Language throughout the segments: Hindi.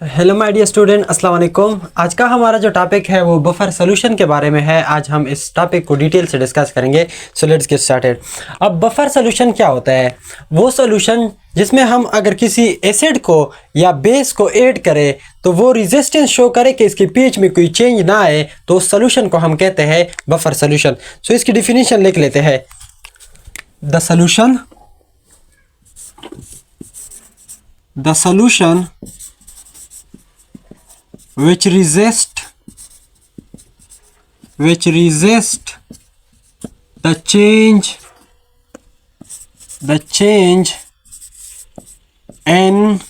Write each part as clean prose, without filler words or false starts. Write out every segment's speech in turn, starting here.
हेलो माय डियर स्टूडेंट, अस्सलाम वालेकुम। आज का हमारा जो टॉपिक है वो बफर सोल्यूशन के बारे में है। आज हम इस टॉपिक को डिटेल से डिस्कस करेंगे। So let's get started. अब बफर सोल्यूशन क्या होता है? वो सोल्यूशन जिसमें हम अगर किसी एसिड को या बेस को ऐड करें तो वो रेजिस्टेंस शो करे कि इसके पीएच में कोई चेंज ना आए, तो उस सोल्यूशन को हम कहते हैं बफर सोल्यूशन। सो इसकी डिफिनीशन लिख लेते हैं। The solution which resist the change in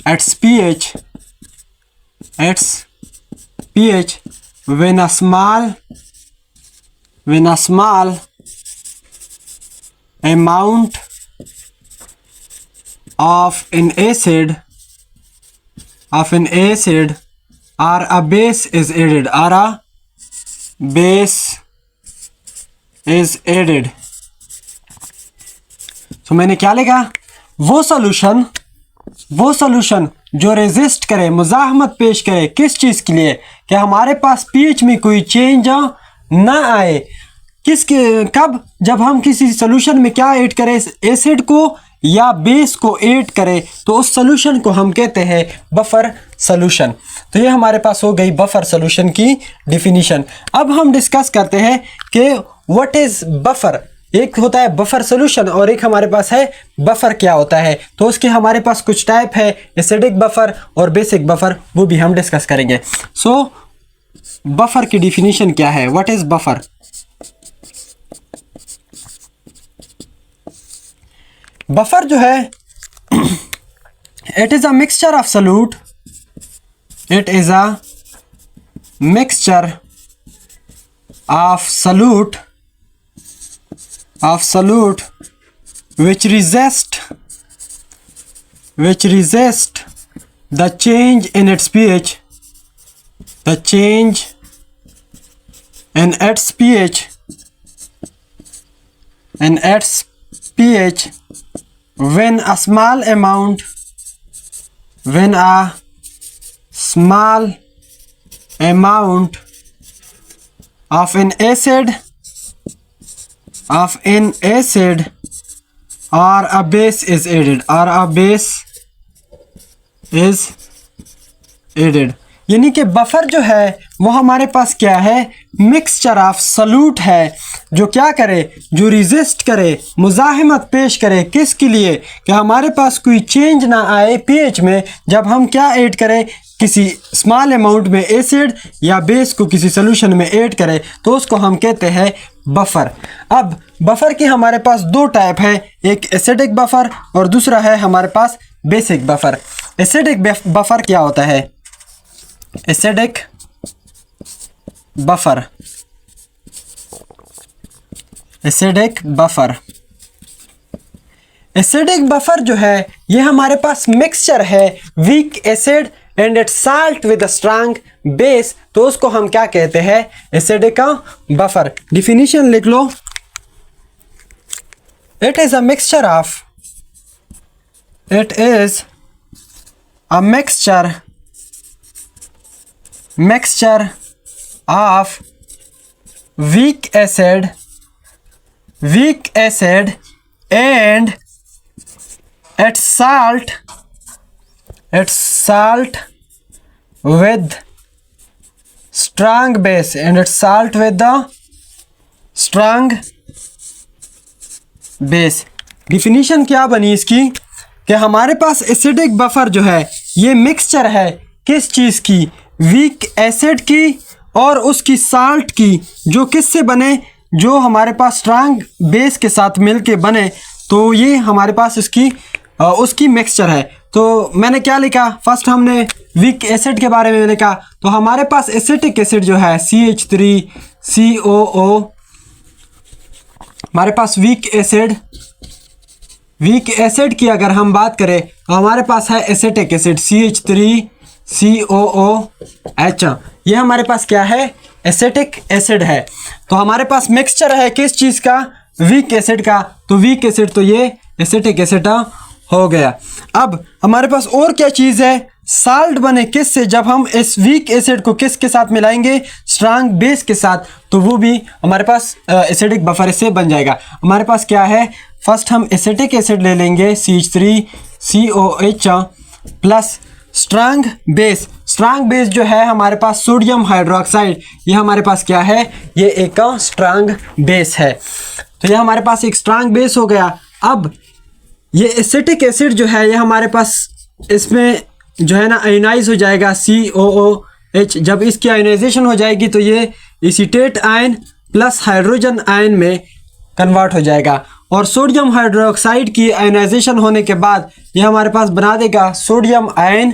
its pH when a small amount of an acid or a base is added। तो मैंने क्या लिखा? वो सोल्यूशन जो रेजिस्ट करे, मुज़ाहमत पेश करे, किस चीज़ के लिए? कि हमारे पास पीएच में कोई चेंज ना आए। कब? जब हम किसी सोल्यूशन में क्या ऐड करें, एसिड को या बेस को ऐड करें, तो उस सोल्यूशन को हम कहते हैं बफर सोल्यूशन। तो ये हमारे पास हो गई बफर सोल्यूशन की डिफिनीशन। अब हम डिस्कस करते हैं कि व्हाट इज बफर। एक होता है बफर सोल्यूशन और एक हमारे पास है बफर क्या होता है। तो उसके हमारे पास कुछ टाइप है, एसिडिक बफर और बेसिक बफर, वो भी हम डिस्कस करेंगे। सो बफर की डिफिनीशन क्या है? What is buffer? बफर जो है, it is a mixture of solute, which resist the change in its pH when a small amount of an acid or a base is added। यानी कि बफर जो है वो हमारे पास क्या है? मिक्सचर ऑफ सॉल्यूट है जो क्या करे, जो रेजिस्ट करे, मुज़ाहमत पेश करे। किसके लिए? कि हमारे पास कोई चेंज ना आए पीएच में। जब हम क्या ऐड करें, किसी स्मॉल अमाउंट में एसिड या बेस को किसी सोल्यूशन में ऐड करें, तो उसको हम कहते हैं बफर। अब बफर की हमारे पास दो टाइप है, एक एसिडिक बफर और दूसरा है हमारे पास बेसिक बफर। एसिडिक बफर क्या होता है? एसिडिक बफर जो है ये हमारे पास मिक्सचर है weak acid and it's salt with a strong base, तो उसको हम क्या कहते हैं? Acidic buffer. डिफिनीशन लिख लो। It is a mixture of weak acid and its salt with strong base definition क्या बनी इसकी? कि हमारे पास एसिडिक बफर जो है ये मिक्सचर है किस चीज़ की? वीक एसिड की और उसकी साल्ट की, जो किससे बने? जो हमारे पास स्ट्रॉन्ग बेस के साथ मिलके बने। तो ये हमारे पास उसकी मिक्सचर है। तो मैंने क्या लिखा? फर्स्ट हमने वीक एसिड के बारे में लिखा। तो हमारे पास एसिटिक एसिड जो है CH3COO, हमारे पास वीक एसिड की अगर हम बात करें तो हमारे पास है एसिटिक एसिड CH3COOH। ये हमारे पास क्या है? एसिटिक एसिड है। तो हमारे पास मिक्सचर है किस चीज़ का? वीक एसिड का। तो वीक एसिड तो ये एसिटिक एसिड हो गया। अब हमारे पास और क्या चीज़ है? साल्ट बने किससे, जब हम इस वीक एसिड को किसके साथ मिलाएंगे, स्ट्रांग बेस के साथ, तो वो भी हमारे पास एसिडिक बफर इससे बन जाएगा। हमारे पास क्या है, फर्स्ट हम एसिटिक एसिड ले लेंगे CH3COH plus strong base. Strong base जो है हमारे पास सोडियम हाइड्रोक्साइड, ये हमारे पास क्या है, ये एक स्ट्रांग बेस है। तो ये हमारे पास एक स्ट्रांग बेस हो गया। अब ये एसिटिक एसिड जो है ये हमारे पास इसमें जो है ना आयोनाइज हो जाएगा COOH। जब इसकी आयोनाइजेशन हो जाएगी तो ये acetate ion plus hydrogen ion में कन्वर्ट हो जाएगा, और सोडियम हाइड्रोक्साइड की आयोनाइजेशन होने के बाद ये हमारे पास बना देगा sodium ion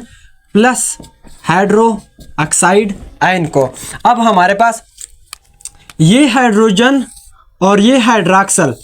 plus hydro oxide ion को। अब हमारे पास ये हाइड्रोजन और ये हाइड्रॉक्सल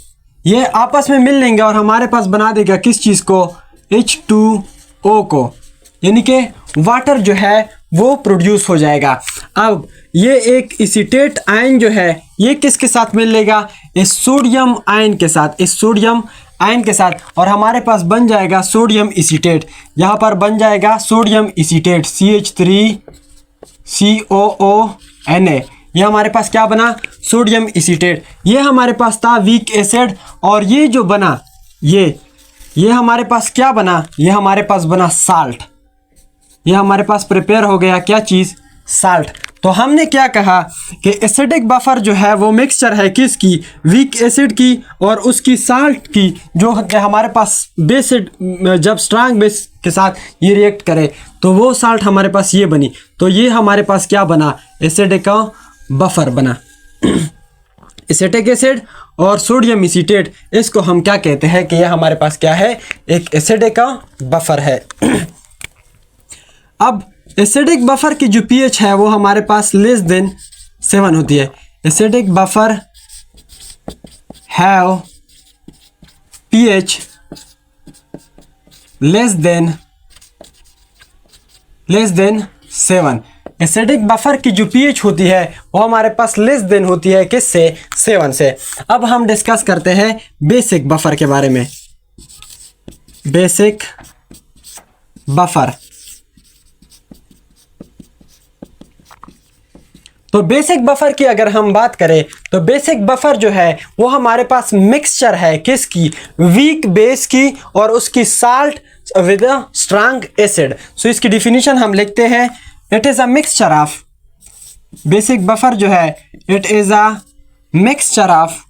ये आपस में मिल लेंगे और हमारे पास बना देगा किस चीज़ को, H2O को, यानी कि वाटर जो है वो प्रोड्यूस हो जाएगा। अब ये एक एसीटेट आयन जो है ये किसके साथ मिल लेगा, इस सोडियम आयन के साथ, इस सोडियम आयन के साथ, और हमारे पास बन जाएगा सोडियम एसीटेट। यहाँ पर बन जाएगा सोडियम एसीटेट CH3COONA। ये हमारे पास क्या बना, सोडियम एसीटेट। ये हमारे पास था वीक एसिड, और ये जो बना ये हमारे पास क्या बना, ये हमारे पास बना साल्ट। ये हमारे पास प्रिपेयर हो गया क्या चीज़, साल्ट। तो हमने क्या कहा कि एसिडिक बफर जो है वो मिक्सचर है किसकी, वीक एसिड की और उसकी साल्ट की, जो हमारे पास बेस जब स्ट्रांग बेस के साथ ये रिएक्ट करे तो वो साल्ट हमारे पास ये बनी। तो ये हमारे पास क्या बना, एसिडिक का बफर बना। एसिटिक एसिड और सोडियम एसीटेट, इसको हम क्या कहते हैं कि ये हमारे पास क्या है, एक एसिडिक का बफर है। अब एसिडिक बफर की जो pH है वो हमारे पास लेस देन 7 होती है। Acidic buffer have pH less than 7। Acidic buffer की जो pH होती है वो हमारे पास लेस देन होती है किससे, 7 से। अब हम डिस्कस करते हैं बेसिक बफर के बारे में। बेसिक बफर, तो बेसिक बफर की अगर हम बात करें तो बेसिक बफर जो है वो हमारे पास मिक्सचर है किसकी, वीक बेस की और उसकी साल्ट विद स्ट्रांग एसिड। सो इसकी डिफिनीशन हम लिखते हैं, it is a mixture of, basic buffer जो है it is a mixture of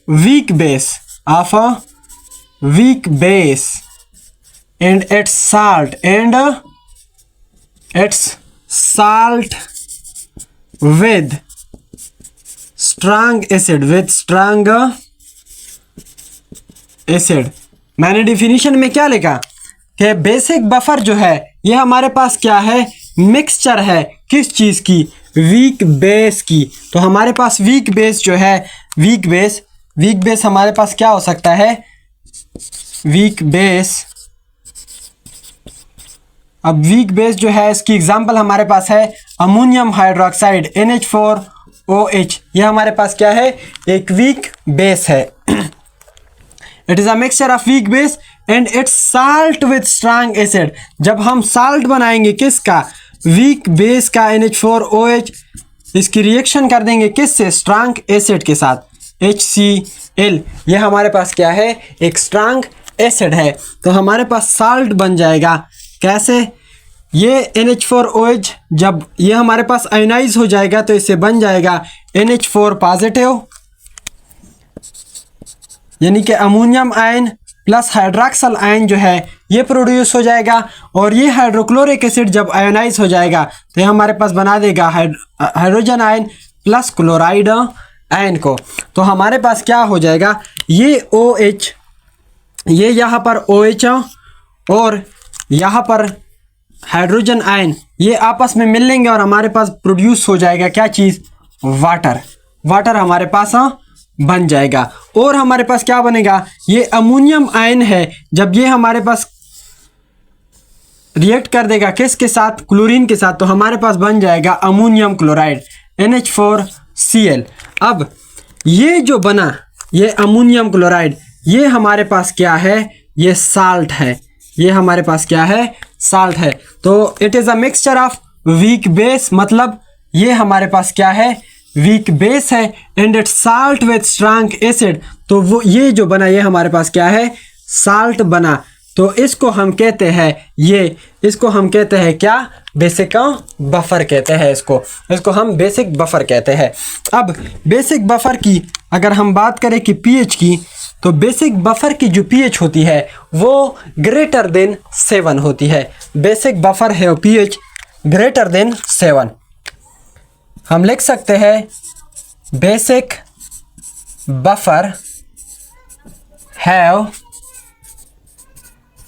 weak base and its salt with strong acid, मैंने डिफिनीशन में क्या लिखा कि बेसिक बफर जो है ये हमारे पास क्या है, मिक्सचर है किस चीज़ की, वीक बेस की। तो हमारे पास वीक बेस जो है, वीक बेस हमारे पास क्या हो सकता है, वीक बेस। अब वीक बेस जो है इसकी एग्जांपल हमारे पास है अमोनियम हाइड्रोक्साइड NH4OH। ये हमारे पास क्या है, एक वीक बेस है। It is a mixture of weak base and it's salt with strong acid. जब हम साल्ट बनाएंगे किसका, वीक बेस का NH4OH, इसकी रिएक्शन कर देंगे किससे, स्ट्रांग एसिड के साथ HCl। ये हमारे पास क्या है, एक स्ट्रांग एसिड है। तो हमारे पास साल्ट बन जाएगा कैसे, ये NH4OH जब ये हमारे पास आयोनाइज हो जाएगा तो इससे बन जाएगा NH4 पॉजिटिव, यानी कि अमोनियम आयन प्लस हाइड्रॉक्सल आयन जो है ये प्रोड्यूस हो जाएगा, और ये हाइड्रोक्लोरिक एसिड जब आयोनाइज हो जाएगा तो ये हमारे पास बना देगा hydrogen ion plus chloride ion को। तो हमारे पास क्या हो जाएगा, ये OH, ये यहाँ पर OH और यहाँ पर हाइड्रोजन आयन ये आपस में मिल लेंगे और हमारे पास प्रोड्यूस हो जाएगा क्या चीज़, वाटर हमारे पास बन जाएगा। और हमारे पास क्या बनेगा, ये अमोनियम आयन है, जब ये हमारे पास रिएक्ट कर देगा किसके साथ, क्लोरीन के साथ, तो हमारे पास बन जाएगा अमोनियम क्लोराइड NH4Cl। अब ये जो बना, ये अमोनियम क्लोराइड, ये हमारे पास क्या है, ये साल्ट है, ये हमारे पास क्या है, साल्ट है। तो it is a mixture of weak base, मतलब ये हमारे पास क्या है, वीक बेस है, and it salt with strong acid. तो वो ये जो बना ये हमारे पास क्या है, साल्ट बना। तो इसको हम कहते हैं, ये इसको हम कहते हैं क्या, बेसिक बफर कहते हैं इसको हम बेसिक बफर कहते हैं। अब बेसिक बफर की अगर हम बात करें कि पीएच की, तो बेसिक बफर की जो पीएच होती है वो ग्रेटर देन 7 होती है। बेसिक बफर है पीएच ग्रेटर देन 7। हम लिख सकते हैं basic buffer have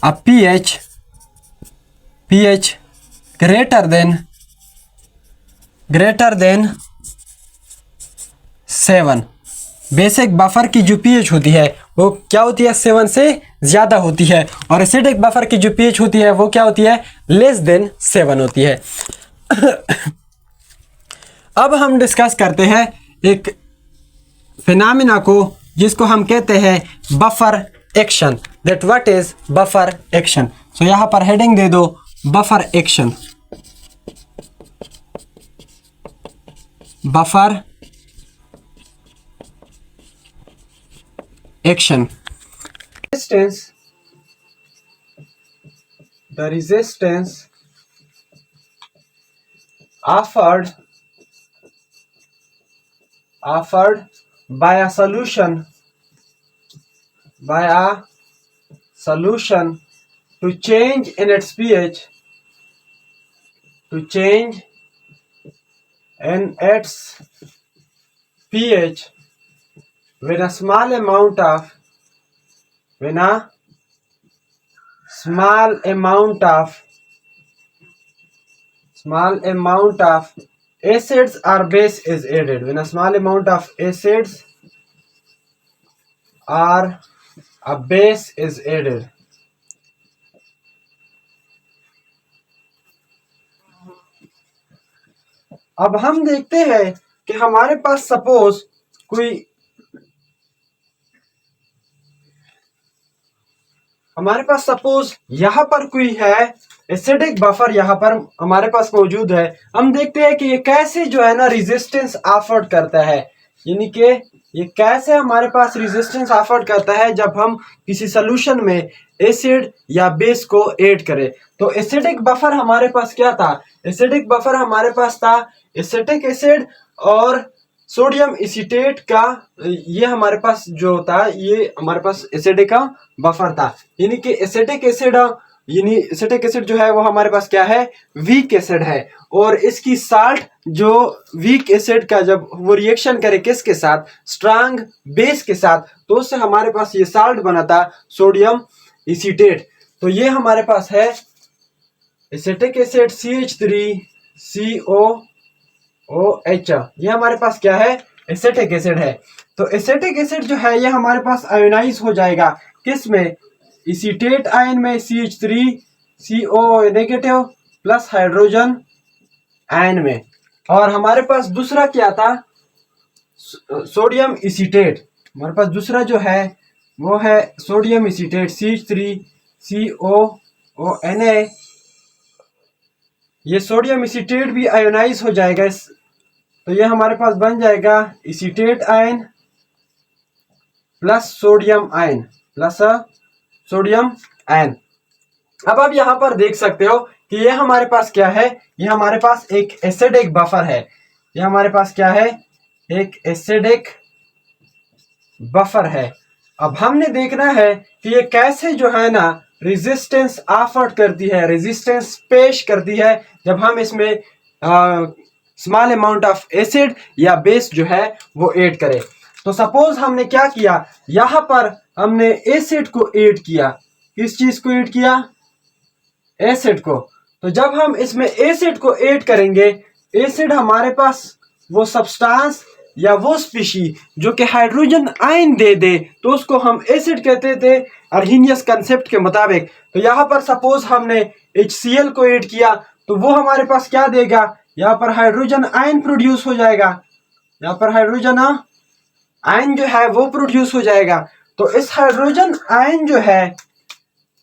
a pH greater than 7। Basic buffer की जो पीएच होती है वो क्या होती है, 7 से ज़्यादा होती है, और एसिडिक बफर की जो पीएच होती है वो क्या होती है, लेस देन 7 होती है। अब हम डिस्कस करते हैं एक फिनोमेना को जिसको हम कहते हैं buffer action. That what is buffer action. So यहां पर हेडिंग दे दो buffer action. Buffer action. The resistance offered by a solution to change in its pH when a small amount of acids or base is added. When a small amount of acids or a base is added. अब हम देखते हैं कि हमारे पास सपोज कोई यहाँ पर कोई है एसिडिक बफर, यहाँ पर हमारे पास मौजूद है। हम देखते हैं कि ये कैसे जो है ना रेजिस्टेंस ऑफर करता है, यानी कि ये कैसे हमारे पास रेजिस्टेंस ऑफर करता है जब हम किसी सोल्यूशन में एसिड या बेस को ऐड करें। तो एसिडिक बफर हमारे पास क्या था, एसिडिक बफर हमारे पास था एसिटिक एसिड और सोडियम एसीटेट का, ये हमारे पास जो था ये हमारे पास एसिडिक का बफर था। यानी कि एसिटिक एसिड जो है वो हमारे पास क्या है, वीक एसिड है, और इसकी साल्ट जो वीक एसिड का जब वो रिएक्शन करे किसके साथ, स्ट्रांग बेस के साथ, तो उससे हमारे पास ये साल्ट बना था सोडियम एसीटेट। तो ये हमारे पास है एसिटिक एसिड CH3COOH, ये हमारे पास क्या है, एसिटिक एसिड है। तो एसिटिक एसिड जो है ये हमारे पास आयोनाइज हो जाएगा किस में, एसीटेट आयन में, CH3CO negative plus hydrogen ion में। और हमारे पास दूसरा क्या था, सोडियम एसीटेट। हमारे पास दूसरा जो है वो है सोडियम एसीटेट CH3COONA। ये सोडियम एसीटेट भी आयोनाइज हो जाएगा, तो ये हमारे पास बन जाएगा acetate ion plus sodium ion अब आप यहाँ पर देख सकते हो कि ये हमारे पास क्या है, ये हमारे पास एक एसिडिक बफर है। ये हमारे पास क्या है, एक एसिडिक बफर है। अब हमने देखना है कि ये कैसे जो है ना रेजिस्टेंस ऑफर करती है, रेजिस्टेंस पेश करती है जब हम इसमें स्मॉल अमाउंट ऑफ एसिड या बेस जो है वो ऐड करें। तो सपोज हमने क्या किया, यहाँ पर हमने एसिड को ऐड किया। किस चीज को ऐड किया, एसिड को। तो जब हम इसमें एसिड को ऐड करेंगे, एसिड हमारे पास वो सब्सटेंस या वो स्पीशी जो कि हाइड्रोजन आयन दे दे, तो उसको हम एसिड कहते थे अर्हीनियस कंसेप्ट के मुताबिक। तो यहाँ पर सपोज हमने HCl को ऐड किया, तो वो हमारे पास क्या देगा, यहाँ पर हाइड्रोजन आयन प्रोड्यूस हो जाएगा, यहाँ पर हाइड्रोजन आयन जो है वो प्रोड्यूस हो जाएगा। तो इस हाइड्रोजन आयन जो है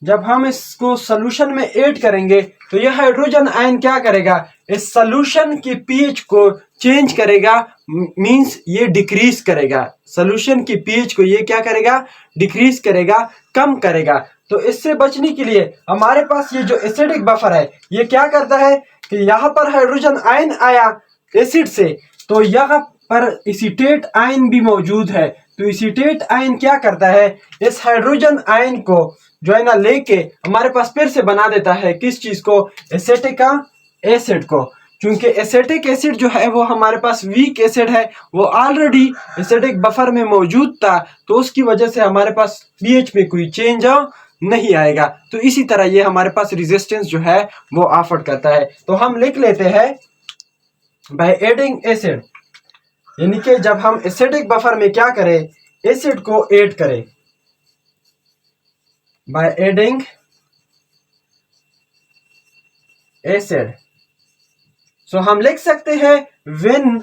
जब हम इसको सोल्यूशन में ऐड करेंगे तो यह हाइड्रोजन आयन क्या करेगा, इस सोल्यूशन की पीएच को चेंज करेगा, मींस ये डिक्रीज करेगा, सोल्यूशन की पीएच को ये क्या करेगा, डिक्रीज करेगा, कम करेगा। तो इससे बचने के लिए हमारे पास ये जो एसिडिक बफर है ये क्या करता है कि यहाँ पर हाइड्रोजन आयन आया एसिड से, तो यहाँ पर एसीटेट आयन भी मौजूद है। तो एसीटेट आयन क्या करता है, इस हाइड्रोजन आयन को जो है ना लेके हमारे पास फिर से बना देता है किस चीज को, एसिटिक एसिड को। क्योंकि एसिटिक एसिड जो है वो हमारे पास वीक एसिड है, वो ऑलरेडी एसिडिक बफर में मौजूद था, तो उसकी वजह से हमारे पास पीएच में कोई चेंज नहीं आएगा। तो इसी तरह ये हमारे पास रेजिस्टेंस जो है वो ऑफर करता है। तो हम लिख लेते हैं बाय एडिंग एसिड, यानी कि जब हम एसिडिक बफर में क्या करें, एसिड को ऐड करें, बाय एडिंग एसिड। सो हम लिख सकते हैं when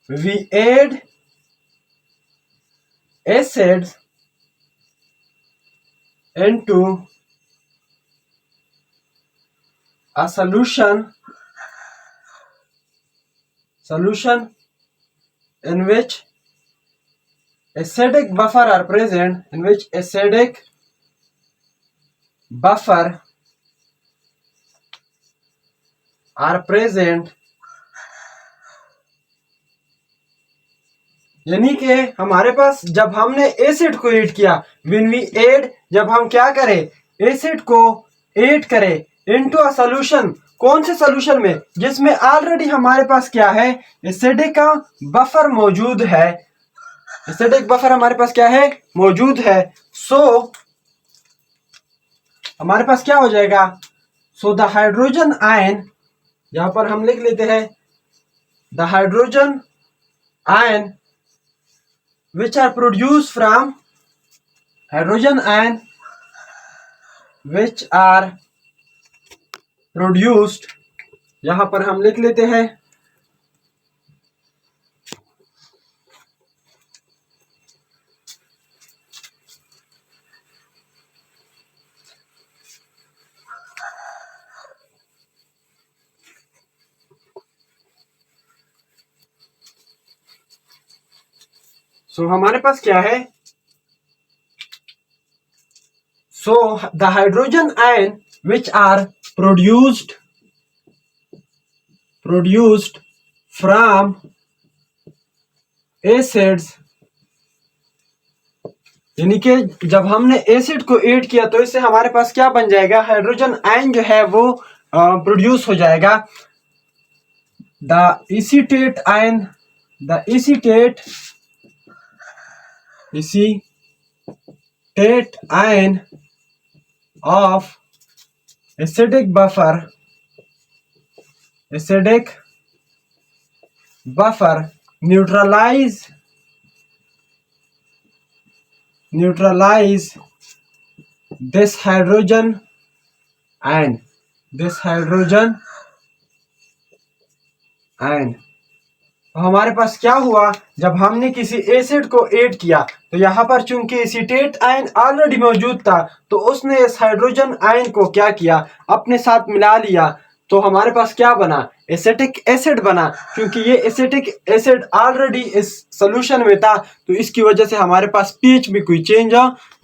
we add acid into a solution in which acidic buffer are present, in which acidic buffer are present, यानी कि हमारे पास जब हमने एसिड को ऐड किया, व्हेन वी ऐड, जब हम क्या करें, एसिड को ऐड करें इनटू अ सॉल्यूशन, कौन से सॉल्यूशन में, जिसमें ऑलरेडी हमारे पास क्या है, एसिडिक का बफर मौजूद है, एसिडिक बफर हमारे पास क्या है, मौजूद है। सो हमारे पास क्या हो जाएगा, सो द हाइड्रोजन आयन, यहां पर हम लिख लेते हैं the hydrogen ion which are produced from hydrogen ion which are produced, यहां पर हम लिख लेते हैं सो हमारे पास क्या है, so the hydrogen ion which are produced from acids, यानी कि जब हमने एसिड को ऐड किया तो इससे हमारे पास क्या बन जाएगा, हाइड्रोजन आयन जो है वो प्रोड्यूस हो जाएगा। The acetate ion, the acetate ion of acidic buffer neutralize this hydrogen ion, तो हमारे पास क्या हुआ, जब हमने किसी एसिड को ऐड किया तो यहाँ पर चूंकि एसीटेट आयन ऑलरेडी मौजूद था, तो उसने इस हाइड्रोजन आयन को क्या किया, अपने साथ मिला लिया, तो हमारे पास क्या बना, एसिटिक एसिड बना। क्योंकि ये एसिटिक एसिड ऑलरेडी इस सोल्यूशन में था, तो इसकी वजह से हमारे पास पीएच में कोई चेंज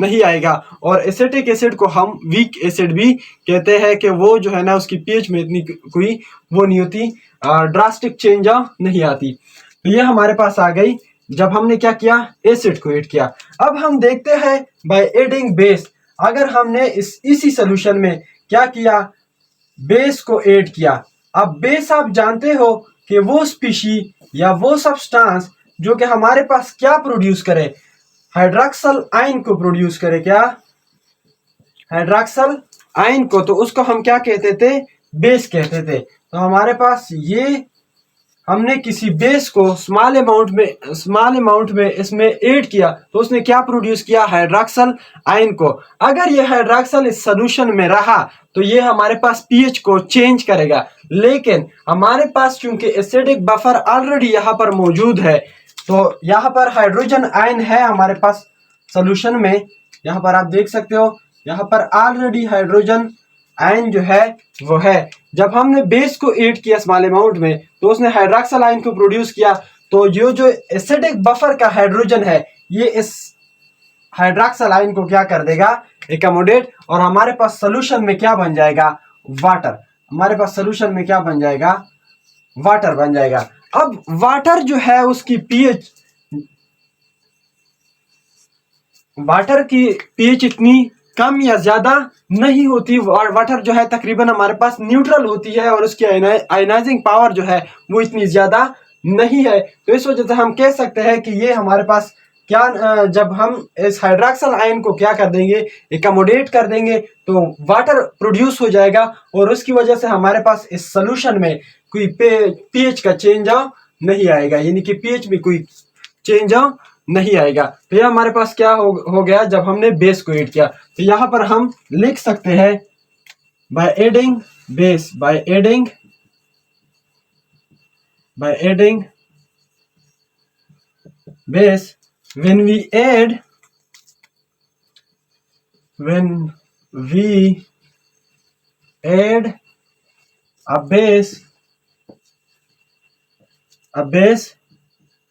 नहीं आएगा। और एसिटिक एसिड को हम वीक एसिड भी कहते हैं कि वो जो है ना उसकी पीएच में इतनी कोई वो नहीं होती, ड्रास्टिक चेंज नहीं आती। तो ये हमारे पास आ गई जब हमने क्या किया, एसिड को ऐड किया। अब हम देखते हैं बाय एडिंग बेस, अगर हमने इसी सोल्यूशन में क्या किया, बेस को ऐड किया। अब बेस आप जानते हो कि वो स्पीशी या वो सब्सटेंस जो कि हमारे पास क्या प्रोड्यूस करे, हाइड्रॉक्सल आयन को प्रोड्यूस करे, क्या, हाइड्रॉक्सल आयन को, तो उसको हम क्या कहते थे, बेस कहते थे। तो हमारे पास ये हमने किसी बेस को स्मॉल अमाउंट में इसमें ऐड किया, तो उसने क्या प्रोड्यूस किया, हाइड्रॉक्सल आयन को। अगर ये हाइड्रॉक्सल इस सोल्यूशन में रहा तो ये हमारे पास पीएच को चेंज करेगा। लेकिन हमारे पास चूंकि एसिडिक बफर ऑलरेडी यहाँ पर मौजूद है, तो यहाँ पर हाइड्रोजन आयन है हमारे पास सोल्यूशन में, यहाँ पर आप देख सकते हो यहाँ पर ऑलरेडी हाइड्रोजन आयन जो है वो है। जब हमने बेस को ऐड किया स्मॉल अमाउंट में तो उसने हाइड्रॉक्सिल आयन को प्रोड्यूस किया। तो जो एसिडिक बफर का हाइड्रोजन है ये इस हाइड्रॉक्सिल आयन को क्या कर देगा, एकोमोडेट, और हमारे पास सोल्यूशन में क्या बन जाएगा, वाटर। हमारे पास सोल्यूशन में क्या बन जाएगा, वाटर बन जाएगा। अब वाटर जो है उसकी पीएच, वाटर की पीएच इतनी कम या ज्यादा नहीं होती। वाटर जो है तकरीबन हमारे पास न्यूट्रल होती है और उसकी आयनाइजिंग पावर जो है वो इतनी ज्यादा नहीं है। तो इस वजह से हम कह सकते हैं कि ये हमारे पास क्या, जब हम इस हाइड्रॉक्सिल आयन को क्या कर देंगे, एकोमोडेट कर देंगे, तो वाटर प्रोड्यूस हो जाएगा और उसकी वजह से हमारे पास इस सोल्यूशन में कोई पीएच का चेंज नहीं आएगा, यानी कि पीएच में कोई चेंज नहीं आएगा। तो यह हमारे पास क्या हो गया जब हमने बेस को ऐड किया। तो यहाँ पर हम लिख सकते हैं by adding base, by adding base, when we add a base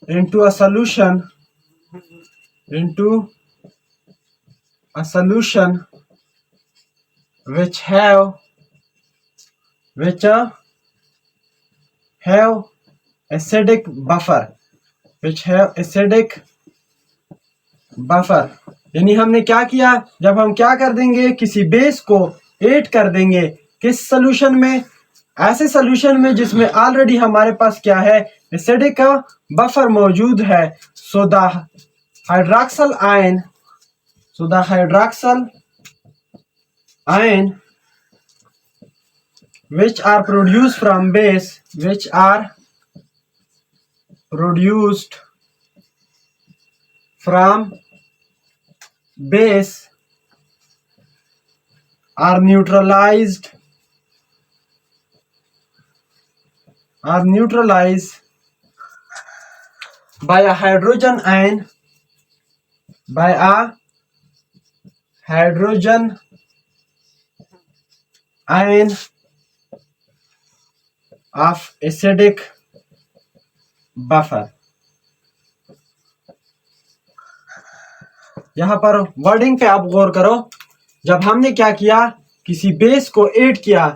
into a solution which have acidic buffer, यानी हमने क्या किया, जब हम क्या कर देंगे, किसी बेस को ऐड कर देंगे किस सोल्यूशन में, ऐसे सोल्यूशन में जिसमें ऑलरेडी हमारे पास क्या है, एसिडिक का बफर मौजूद है। So the hydroxyl ion which are produced from base are neutralized by a hydrogen ion of acidic buffer। यहाँ पर वर्डिंग पे आप गौर करो। जब हमने क्या किया, किसी बेस को ऐड किया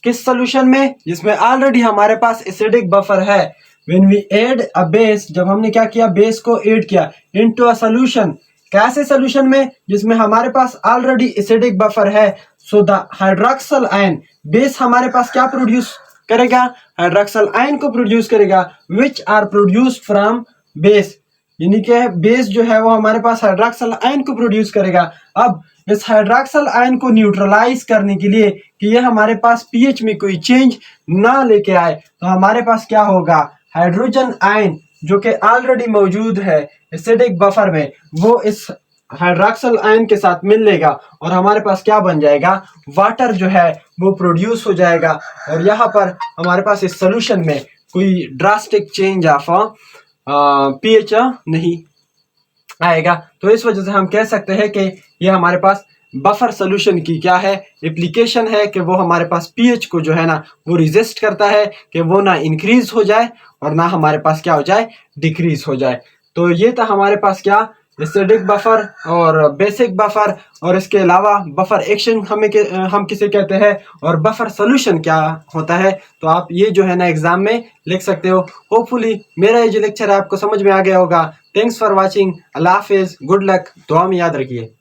किस सोल्यूशन में, जिसमें ऑलरेडी हमारे पास एसिडिक बफर है। When we add a base, जब हमने क्या किया, बेस को ऐड किया इनटू अ सोल्यूशन, कैसे सोल्यूशन में, जिसमें हमारे पास ऑलरेडी एसिडिक बफर है। So the hydroxyl ion, base हमारे पास क्या प्रोड्यूस करेगा, हाइड्रॉक्सिल आयन को प्रोड्यूस करेगा, which are produced from base, यानी कि बेस जो है वो हमारे पास हाइड्रॉक्सिल आयन को प्रोड्यूस करेगा। अब इस हाइड्रॉक्सिल आयन को न्यूट्रलाइज करने के लिए कि ये हमारे पास पीएच में कोई चेंज ना लेके आए, तो हमारे पास क्या होगा, हाइड्रोजन आयन जो कि ऑलरेडी मौजूद है एसिडिक बफर में, वो इस हाइड्रॉक्सिल आयन के साथ मिल लेगा और हमारे पास क्या बन जाएगा, वाटर जो है वो प्रोड्यूस हो जाएगा। और यहाँ पर हमारे पास इस सोल्यूशन में कोई ड्रास्टिक चेंज ऑफ पीएच नहीं आएगा। तो इस वजह से हम कह सकते हैं कि ये हमारे पास बफर सोल्यूशन की क्या है, एप्लीकेशन है कि वो हमारे पास पीएच को जो है ना वो रिजिस्ट करता है कि वो ना इंक्रीज हो जाए और ना हमारे पास क्या हो जाए, डिक्रीज हो जाए। तो ये था हमारे पास क्या, एसिडिक बफर और बेसिक बफर, और इसके अलावा बफर एक्शन हम किसे कहते हैं और बफर सोल्यूशन क्या होता है। तो आप ये जो है ना एग्जाम में लिख सकते हो। होपफुली मेरा ये जो लेक्चर है आपको समझ में आ गया होगा। Thanks for watching. Allah Hafiz, good luck, दुआ में याद रखिए।